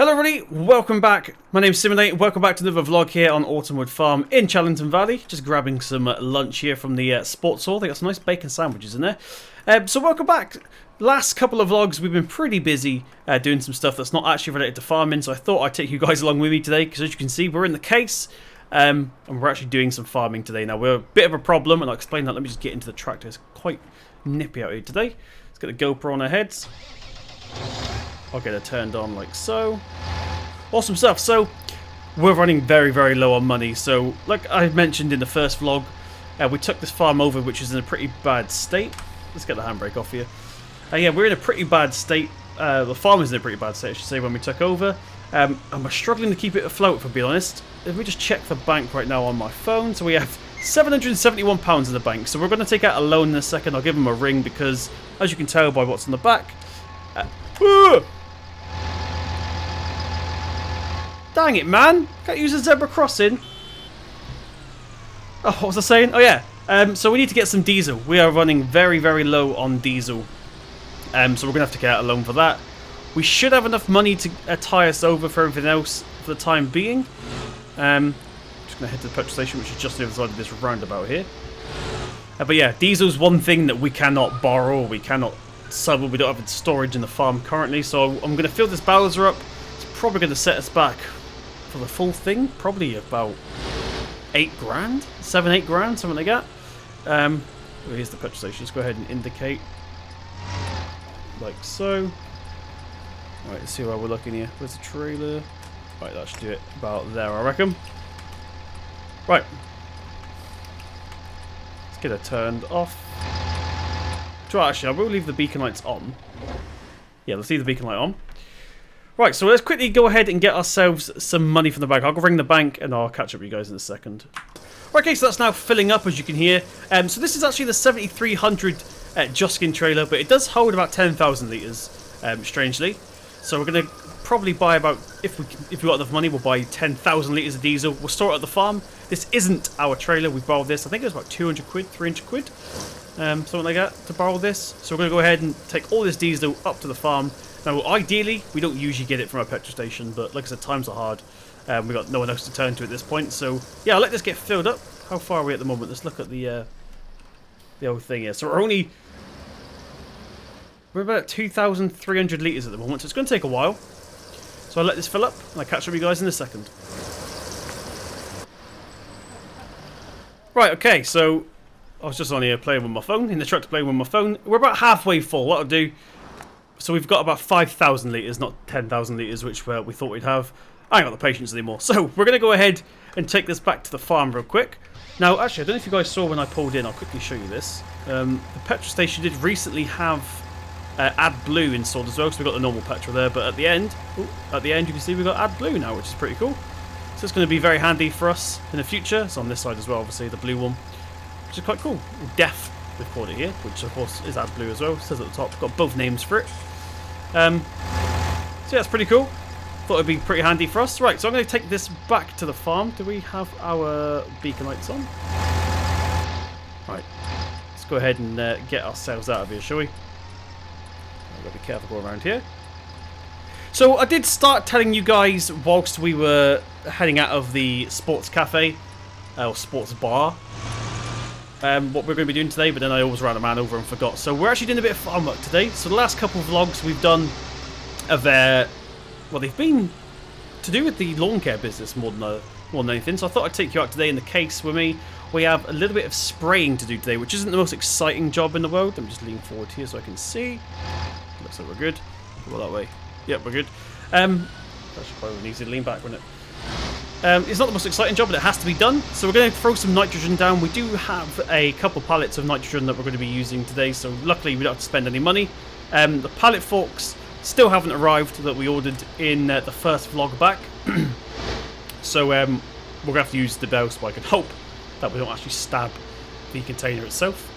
Hello everybody, welcome back. My name's Simulate. Welcome back to another vlog here on Autumnwood Farm in Chellington Valley. Just grabbing some lunch here from the sports hall. They got some nice bacon sandwiches in there. So welcome back. Last couple of vlogs we've been pretty busy doing some stuff that's not actually related to farming, so I thought I'd take you guys along with me today because as you can see we're in the case and we're actually doing some farming today. Now we're a bit of a problem and I'll explain that. Let me just get into the tractor. It's quite nippy out here today. Let's get the GoPro on our heads. I'll get it turned on like so. Awesome stuff. So we're running very low on money. So like I mentioned in the first vlog, we took this farm over which is in a pretty bad state. Let's get the handbrake off here. Yeah, we're in a pretty bad state. The farm is in a pretty bad state, I should say, when we took over. And we're struggling to keep it afloat, if I'll be honest. If we just check the bank right now on my phone. So we have £771 in the bank. So we're going to take out a loan in a second. I'll give them a ring because, as you can tell by what's on the back... Dang it, man! Can't use a zebra crossing. Oh, what was I saying? Oh, yeah. So we need to get some diesel. We are running very low on diesel. So we're going to have to get out a loan for that. We should have enough money to tie us over for everything else for the time being. Just going to head to the petrol station, which is just the other side of this roundabout here. But yeah, diesel's one thing that we cannot borrow. We cannot sell. We don't have storage in the farm currently. So I'm going to fill this bowser up. It's probably going to set us back for the full thing, probably about 8 grand, 7-8 grand, something like that. Well, here's the petrol station. Let's go ahead and indicate like so. Right, let's see where we're looking here. Where's the trailer? Right, that should do it about there, I reckon. Right, let's get it turned off. Actually, I will leave the beacon lights on. Yeah, let's leave the beacon light on. Right, so let's quickly go ahead and get ourselves some money from the bank. I'll go ring the bank and I'll catch up with you guys in a second. Right, okay, so that's now filling up, as you can hear. So this is actually the 7300 Juskin trailer, but it does hold about 10,000 litres, strangely. So we're going to probably buy about, if we got enough money, we'll buy 10,000 litres of diesel. We'll store it at the farm. This isn't our trailer. We borrowed this. I think it was about 200 quid, 300 quid. Something like that to borrow this. So we're going to go ahead and take all this diesel up to the farm. Now, ideally, we don't usually get it from our petrol station, but like I said, times are hard. We've got no one else to turn to at this point. So, yeah, I'll let this get filled up. How far are we at the moment? Let's look at the old thing here. So we're about 2,300 litres at the moment, so it's going to take a while. So I'll let this fill up, and I'll catch up with you guys in a second. Right, okay, so I was just on here playing with my phone, in the tractor playing with my phone. We're about halfway full. What I'll do... So we've got about 5,000 litres, not 10,000 litres, which we thought we'd have. I ain't got the patience anymore. So we're going to go ahead and take this back to the farm real quick. Now, actually, I don't know if you guys saw when I pulled in. I'll quickly show you this. The petrol station did recently have AdBlue installed as well, so we've got the normal petrol there. But at the end, you can see we've got AdBlue now, which is pretty cool. So it's going to be very handy for us in the future. It's on this side as well, obviously, the blue one, which is quite cool. DEF, we've called it here, which of course is AdBlue as well. It says at the top, got both names for it. So yeah, that's pretty cool. Thought it'd be pretty handy for us. Right, so I'm going to take this back to the farm. Do we have our beacon lights on? Right, let's go ahead and get ourselves out of here, shall we? I've got to be careful going around here. So I did start telling you guys whilst we were heading out of the sports cafe, or sports bar, what we're going to be doing today, but then I always ran a man over and forgot. So we're actually doing a bit of farm work today. So the last couple of vlogs we've done of well, they've been to do with the lawn care business more than anything. So I thought I'd take you out today in the case with me. We have a little bit of spraying to do today, which isn't the most exciting job in the world. Let me just lean forward here so I can see. Looks like we're good. Go that way. Yep, we're good. Actually, probably easy to lean back, wouldn't it? It's not the most exciting job, but it has to be done. So we're going to throw some nitrogen down. We do have a couple pallets of nitrogen that we're going to be using today, so luckily we don't have to spend any money. The pallet forks still haven't arrived that we ordered in the first vlog back. So we're going to have to use the bell spike and hope that we don't actually stab the container itself.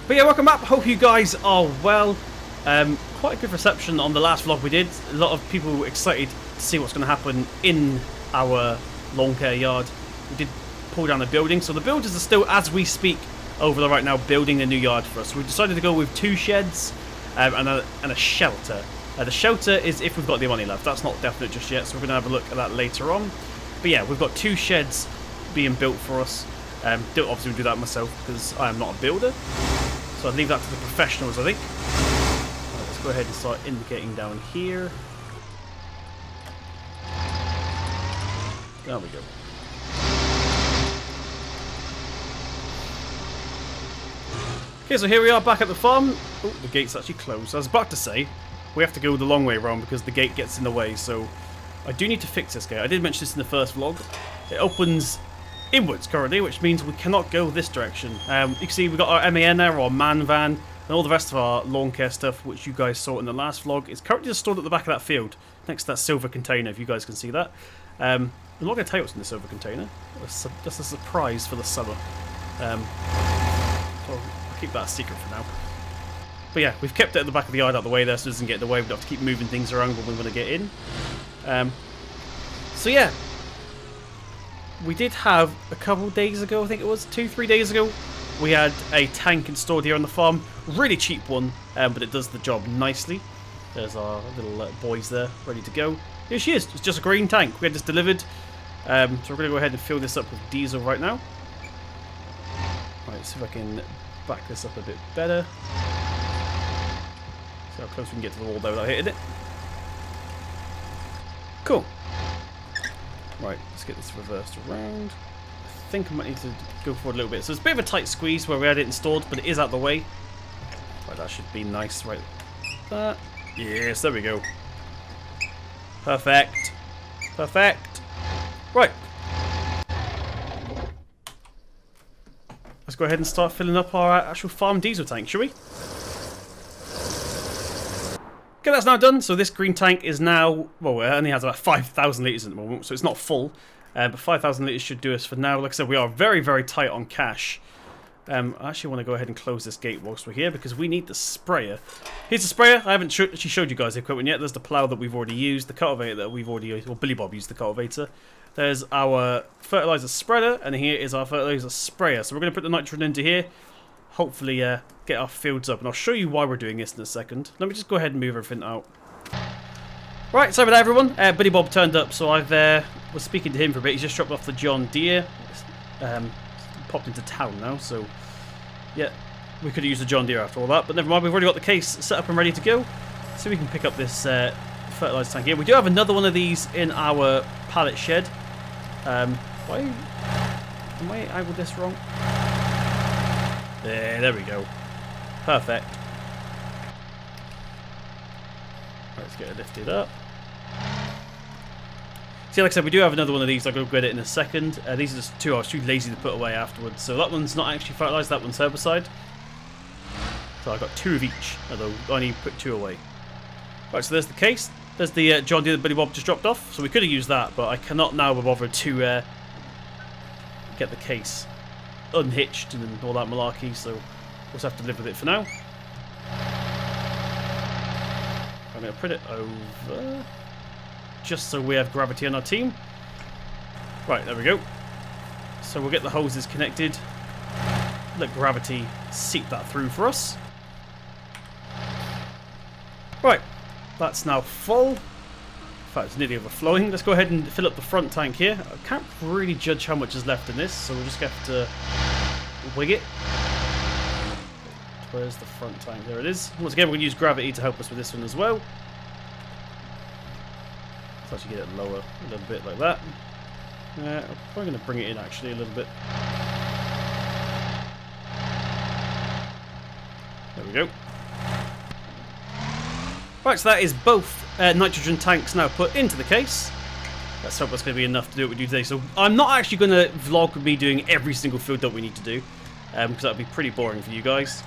But yeah, welcome back. Hope you guys are well. Quite a good reception on the last vlog we did. A lot of people excited to see what's going to happen in our lawn care yard. We did pull down the building, so the builders are still, as we speak, over there right now building a new yard for us. So we decided to go with 2 sheds and a shelter. The shelter is if we've got the money left. That's not definite just yet, so we're going to have a look at that later on. But yeah, we've got 2 sheds being built for us. Don't obviously do that myself because I am not a builder. So I'd leave that to the professionals, I think. Right, let's go ahead and start indicating down here. There we go. Okay, so here we are back at the farm. Oh, the gate's actually closed. I was about to say, we have to go the long way around because the gate gets in the way, so I do need to fix this gate. I did mention this in the first vlog. It opens inwards currently, which means we cannot go this direction. You can see we've got our MAN there, our man van, and all the rest of our lawn care stuff, which you guys saw in the last vlog. It's currently just stored at the back of that field, next to that silver container, if you guys can see that. I'm not going to tell you what's in the silver container. That's a surprise for the summer. So I'll keep that a secret for now. But yeah, we've kept it at the back of the yard out of the way there so it doesn't get in the way. We don't have to keep moving things around when we want to get in. So yeah, we did have a couple days ago, I think it was 2-3 days ago, we had a tank installed here on the farm. Really cheap one, but it does the job nicely. There's our little boys there, ready to go. Here she is. It's just a green tank. We had this delivered. So we're going to go ahead and fill this up with diesel right now. Right, let's see if I can back this up a bit better. See how close we can get to the wall there without hitting it. Cool. Right, let's get this reversed around. I think I might need to go forward a little bit. So it's a bit of a tight squeeze where we had it installed, but it is out the way. Right, that should be nice. Right, that. Yes, there we go. Perfect. Perfect. Right. Let's go ahead and start filling up our actual farm diesel tank, shall we? Okay, that's now done. So this green tank is now, well, it only has about 5,000 litres at the moment, so it's not full. But 5,000 litres should do us for now. Like I said, we are very, very tight on cash. I actually want to go ahead and close this gate whilst we're here because we need the sprayer. Here's the sprayer. I haven't actually showed you guys the equipment yet. There's the plough that we've already used, the cultivator that we've already used. Well, Billy Bob used the cultivator. There's our fertilizer spreader, and here is our fertilizer sprayer. So we're going to put the nitrogen into here. Hopefully get our fields up, and I'll show you why we're doing this in a second. Let me just go ahead and move everything out. Right, sorry about that, everyone. Billy Bob turned up, so I was speaking to him for a bit. He's just dropped off the John Deere. Popped into town now, so yeah, we could have used the John Deere after all that, but never mind. We've already got the case set up and ready to go, so we can pick up this fertilizer tank here. We do have another one of these in our pallet shed. Why am I angled this wrong? There we go. Perfect. Right, let's get it lifted up. See, like I said, we do have another one of these. I'll go get it in a second. These are just 2 I was too lazy to put away afterwards. So that one's not actually fertilised, that one's herbicide. So I've got 2 of each, although I only put 2 away. Right, so there's the case. There's the John Deere that Billy Bob just dropped off. So we could have used that, but I cannot now be bothered to get the case unhitched and all that malarkey. So we'll just have to live with it for now. I'm going to put it over, just so we have gravity on our team. Right, there we go. So we'll get the hoses connected. Let gravity seep that through for us. Right, that's now full. In fact, it's nearly overflowing. Let's go ahead and fill up the front tank here. I can't really judge how much is left in this, so we'll just have to wig it. Where's the front tank? There it is. Once again, we're going to use gravity to help us with this one as well. Let's actually get it lower a little bit like that. I'm probably going to bring it in actually a little bit. There we go. Right, so that is both nitrogen tanks now put into the case. Let's hope that's going to be enough to do what we do today. So I'm not actually going to vlog with me doing every single field that we need to do, because that would be pretty boring for you guys.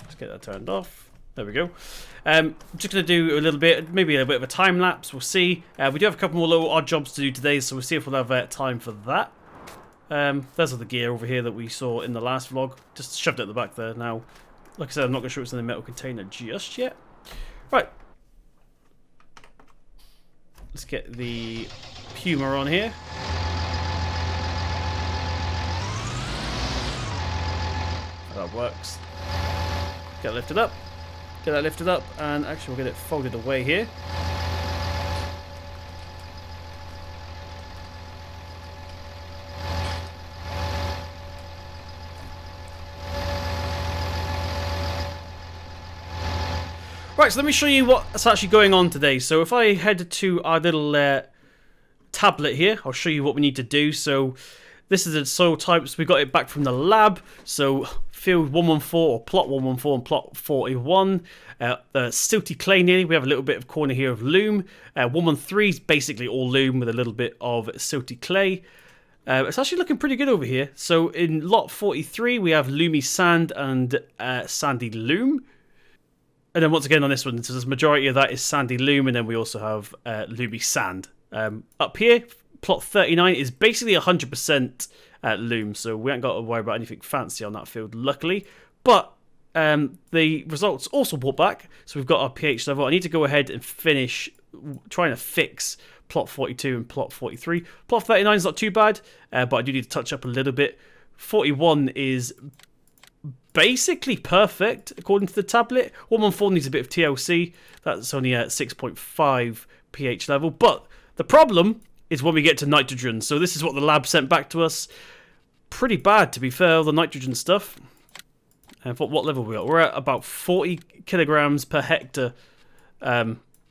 Let's get that turned off. There we go. I'm just going to do a little bit, maybe a bit of a time lapse. We'll see. We do have a couple more little odd jobs to do today, so we'll see if we'll have time for that. There's all the gear over here that we saw in the last vlog. Just shoved it at the back there. Now, like I said, I'm not going to show what's in the metal container just yet. Right. Let's get the Puma on here. That works. Get it lifted up. Get that lifted up, and actually we'll get it folded away here. Right, so let me show you what's actually going on today. So if I head to our little tablet here, I'll show you what we need to do. So this is the soil types. We got it back from the lab. So field 114 or plot 114 and plot 41. The silty clay nearly. We have a little bit of corner here of loam. 113 is basically all loam with a little bit of silty clay. It's actually looking pretty good over here. So in lot 43 we have loomy sand and sandy loam. And then once again on this one, so the majority of that is sandy loam, and then we also have loomy sand. Up here, plot 39 is basically 100% loam, so we ain't got to worry about anything fancy on that field, luckily. But the results also brought back, so we've got our pH level. I need to go ahead and finish trying to fix plot 42 and plot 43. Plot 39 is not too bad, but I do need to touch up a little bit. 41 is basically perfect according to the tablet. 114 needs a bit of TLC. That's only at 6.5 pH level. But the problem is when we get to nitrogen. So this is what the lab sent back to us. Pretty bad, to be fair, all the nitrogen stuff. And what level are we at? We're at about 40 kilograms per hectare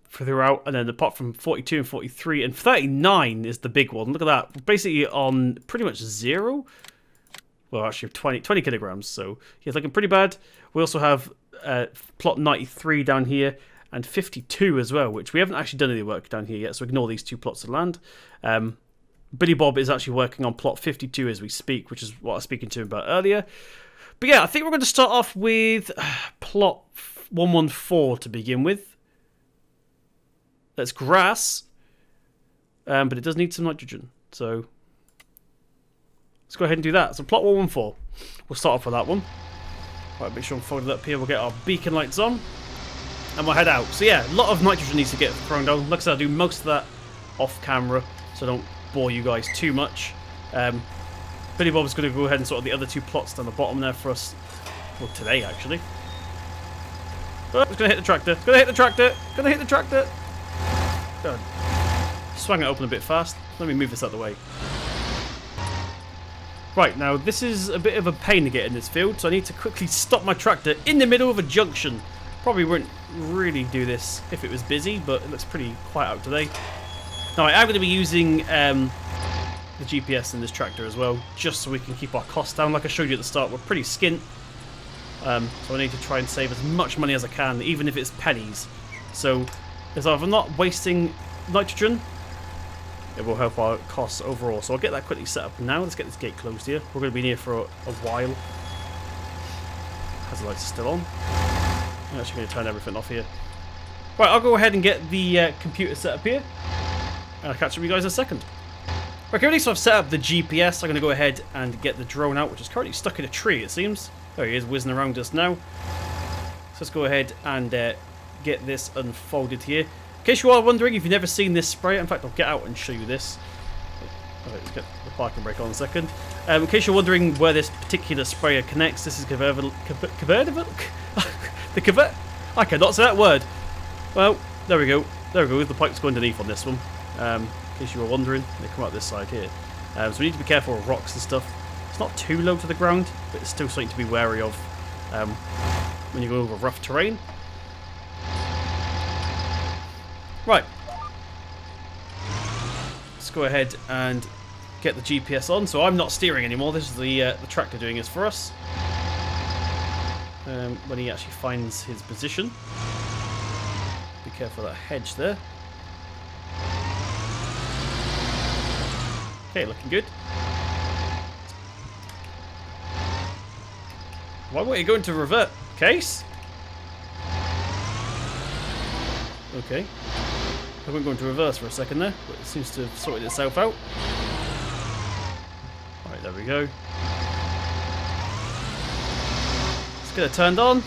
throughout. And then apart from 42 and 43 and 39 is the big one. Look at that. We're basically on pretty much 0. Well, actually 20 kilograms, so yeah, it's looking pretty bad. We also have plot 93 down here and 52 as well, which we haven't actually done any work down here yet, so ignore these 2 plots of land. Billy Bob is actually working on plot 52 as we speak, which is what I was speaking to him about earlier. But yeah, I think we're going to start off with plot 114 to begin with. That's grass, but it does need some nitrogen, so let's go ahead and do that. So plot 114. We'll start off with that one. Right, make sure I'm folded up here. We'll get our beacon lights on. And we'll head out. So yeah, a lot of nitrogen needs to get thrown down. Like I said, I'll do most of that off camera, so I don't bore you guys too much. Billy Bob's going to go ahead and sort of the other 2 plots down the bottom there for us. Well, today, actually. Oh, it's going to hit the tractor. Going to hit the tractor. Going to hit the tractor. God. Swung it open a bit fast. Let me move this out of the way. Right, now this is a bit of a pain to get in this field, so I need to quickly stop my tractor in the middle of a junction. Probably wouldn't really do this if it was busy, but it looks pretty quiet out today. Now I am going to be using the GPS in this tractor as well, just so we can keep our costs down. Like I showed you at the start, we're pretty skint, so I need to try and save as much money as I can, even if it's pennies. So as I'm not wasting nitrogen, it will help our costs overall. So I'll get that quickly set up now. Let's get this gate closed here. We're going to be in here for a while. Hazard lights are still on. I'm actually going to turn everything off here. Right, I'll go ahead and get the computer set up here. And I'll catch up with you guys in a second. Right, okay, so I've set up the GPS. I'm going to go ahead and get the drone out, which is currently stuck in a tree, it seems. There he is, whizzing around us now. So let's go ahead and get this unfolded here. In case you are wondering, if you've never seen this sprayer, in fact, I'll get out and show you this. Alright, let's get the parking brake on a second. In case you're wondering where this particular sprayer connects, this is convertible. I cannot say that word. Well, there we go. There we go. The pipes go underneath on this one. In case you were wondering, they come out this side here. So we need to be careful of rocks and stuff. It's not too low to the ground, but it's still something to be wary of when you go over rough terrain. Right, let's go ahead and get the GPS on. So I'm not steering anymore. This is the tractor doing this for us. When he actually finds his position, be careful of that hedge there. Okay, looking good. Why won't you go into revert? Case? Okay. I won't go into reverse for a second there, but it seems to have sorted itself out. Alright, there we go. Let's get it turned on.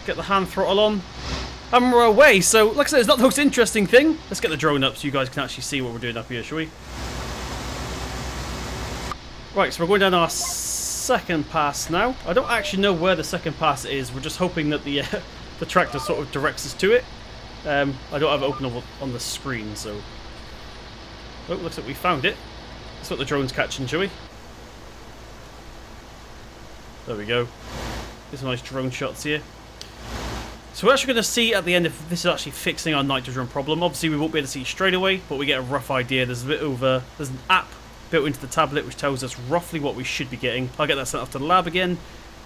Get the hand throttle on. And we're away. So, like I said, it's not the most interesting thing. Let's get the drone up so you guys can actually see what we're doing up here, shall we? Right, so we're going down our second pass now. I don't actually know where the second pass is. We're just hoping that the the tractor sort of directs us to it. I don't have it open on the screen, so... Oh, looks like we found it. That's what the drone's catching, Joey. There we go. There's some nice drone shots here. So we're actually going to see at the end if this is actually fixing our nitrogen problem. Obviously we won't be able to see straight away, but we get a rough idea. There's an app built into the tablet which tells us roughly what we should be getting. I'll get that sent off to the lab again,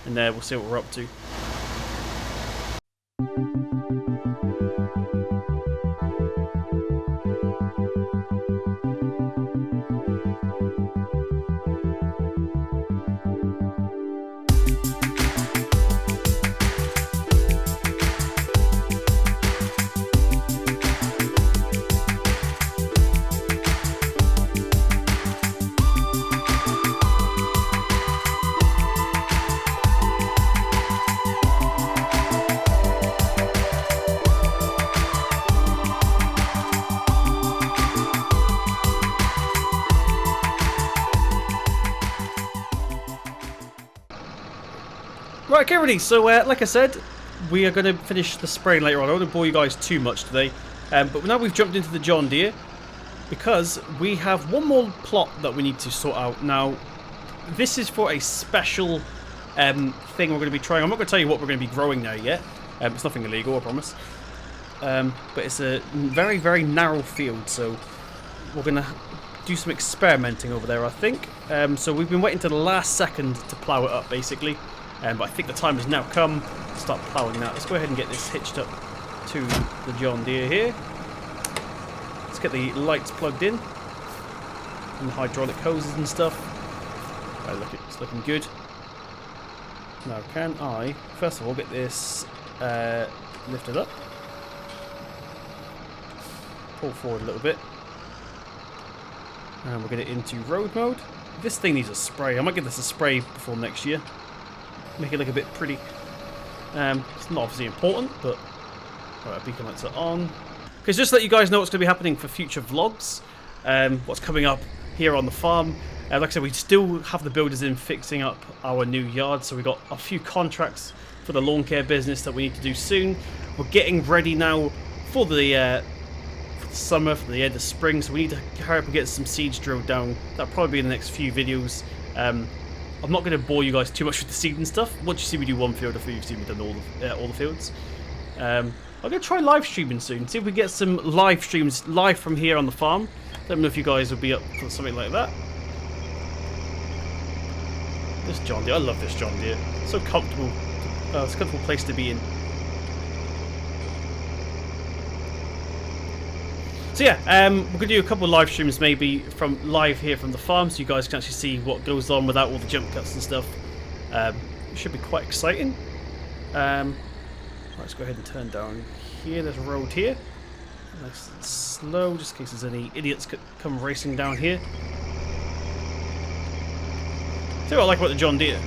and we'll see what we're up to. Right, okay, ready. So, like I said, we are going to finish the spraying later on. I don't want to bore you guys too much today. But now we've jumped into the John Deere because we have one more plot that we need to sort out. Now, this is for a special thing we're going to be trying. I'm not going to tell you what we're going to be growing now yet. It's nothing illegal, I promise. But it's a very, very narrow field, so we're going to do some experimenting over there, I think. So we've been waiting to the last second to plough it up, basically. But I think the time has now come to start ploughing that. Let's go ahead and get this hitched up to the John Deere here. Let's get the lights plugged in and the hydraulic hoses and stuff. Oh, look, it's looking good. Now, can I first of all get this lifted up? Pull forward a little bit, and we'll get it into road mode. This thing needs a spray. I might give this a spray before next year. Make it look a bit pretty. It's not obviously important, but alright, beacon lights are on. Okay, so just to let you guys know what's going to be happening for future vlogs, what's coming up here on the farm. Like I said, we still have the builders in fixing up our new yard, so we've got a few contracts for the lawn care business that we need to do soon. We're getting ready now for the summer, for the end of spring, so we need to hurry up and get some seeds drilled down. That'll probably be in the next few videos. I'm not going to bore you guys too much with the seed and stuff. Once you see me do one field, you've seen me done all the fields. I'm going to try live streaming soon. See if we get some live streams live from here on the farm. Don't know if you guys would be up for something like that. This John Deere, I love this John Deere. So comfortable. It's a comfortable place to be in. So yeah, we're going to do a couple of live streams maybe from live here from the farm, so you guys can actually see what goes on without all the jump cuts and stuff. It should be quite exciting. Right, let's go ahead and turn down here. There's a road here. Nice and slow, just in case there's any idiots come racing down here. See what I like about the John Deere.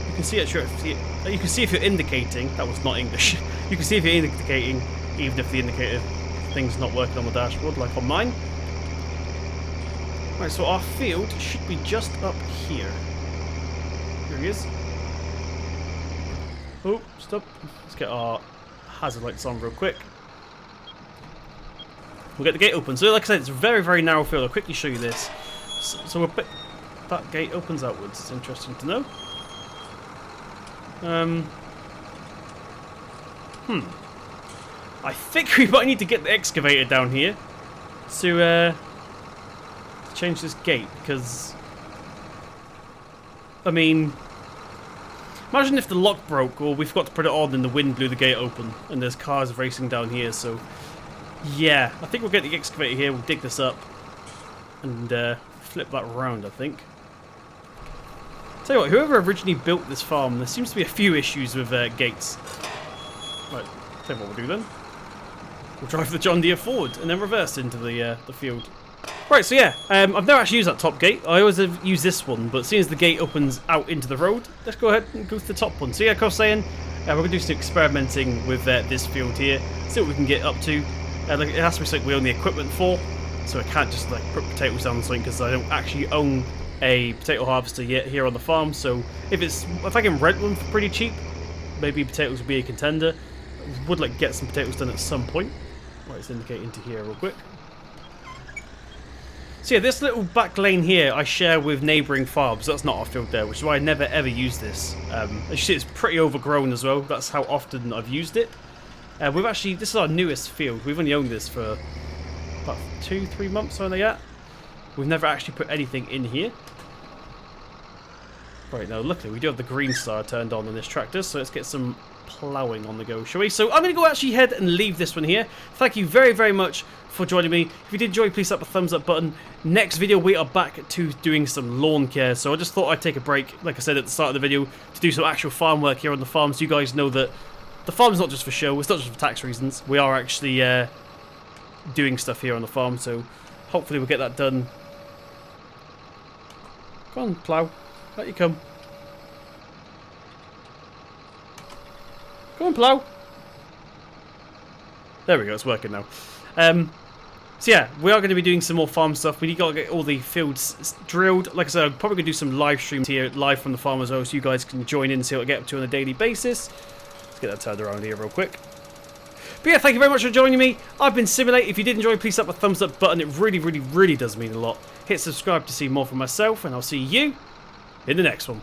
You can see it. You can see if you're indicating. That was not English. You can see if you're indicating, even if the indicator thing's not working on the dashboard, like on mine. Right, so our field should be just up here. Here he is. Oh, stop. Let's get our hazard lights on real quick. We'll get the gate open. So like I said, it's a very, very narrow field. I'll quickly show you this. So we'll put... That gate opens outwards. It's interesting to know. I think we might need to get the excavator down here to change this gate, because I mean, imagine if the lock broke or we forgot to put it on and the wind blew the gate open and there's cars racing down here. So yeah, I think we'll get the excavator here, we'll dig this up and flip that around, I think. Tell you what, whoever originally built this farm, there seems to be a few issues with gates. Right, tell you what we'll do then. We'll drive the John Deere forward and then reverse into the field. Right, so yeah, I've never actually used that top gate. I always have used this one, but seeing as the gate opens out into the road, let's go ahead and go to the top one. So yeah, like I was saying, we're going to do some experimenting with this field here, see what we can get up to. Like, it has to be something we own the equipment for, so I can't just like put potatoes down something because I don't actually own a potato harvester yet here on the farm. So if I can rent one for pretty cheap, maybe potatoes would be a contender. would like to get some potatoes done at some point. Right, let's indicate into here real quick. So yeah, this little back lane here I share with neighbouring farms. That's not our field there, which is why I never ever use this. As you see, it's pretty overgrown as well. That's how often I've used it. This is our newest field. We've only owned this for about 2-3 months, aren't they at? We've never actually put anything in here. Right, now luckily we do have the green star turned on this tractor, so let's get some ploughing on the go, shall we? So I'm going to go actually ahead and leave this one here. Thank you very, very much for joining me. If you did enjoy, please slap the thumbs up button. Next video, we are back to doing some lawn care, so I just thought I'd take a break, like I said at the start of the video, to do some actual farm work here on the farm, so you guys know that the farm's not just for show, it's not just for tax reasons. We are actually doing stuff here on the farm, so hopefully we'll get that done. Come on, plough. Let you come. Come on, plough. There we go, it's working now. So yeah, we are going to be doing some more farm stuff. We got to get all the fields drilled. Like I said, I'm probably going to do some live streams here, live from the farm as well, so you guys can join in and see what I get up to on a daily basis. Let's get that turned around here real quick. But yeah, thank you very much for joining me. I've been Simulate. If you did enjoy, please slap the thumbs up button. It really, really, really does mean a lot. Hit subscribe to see more from myself, and I'll see you in the next one.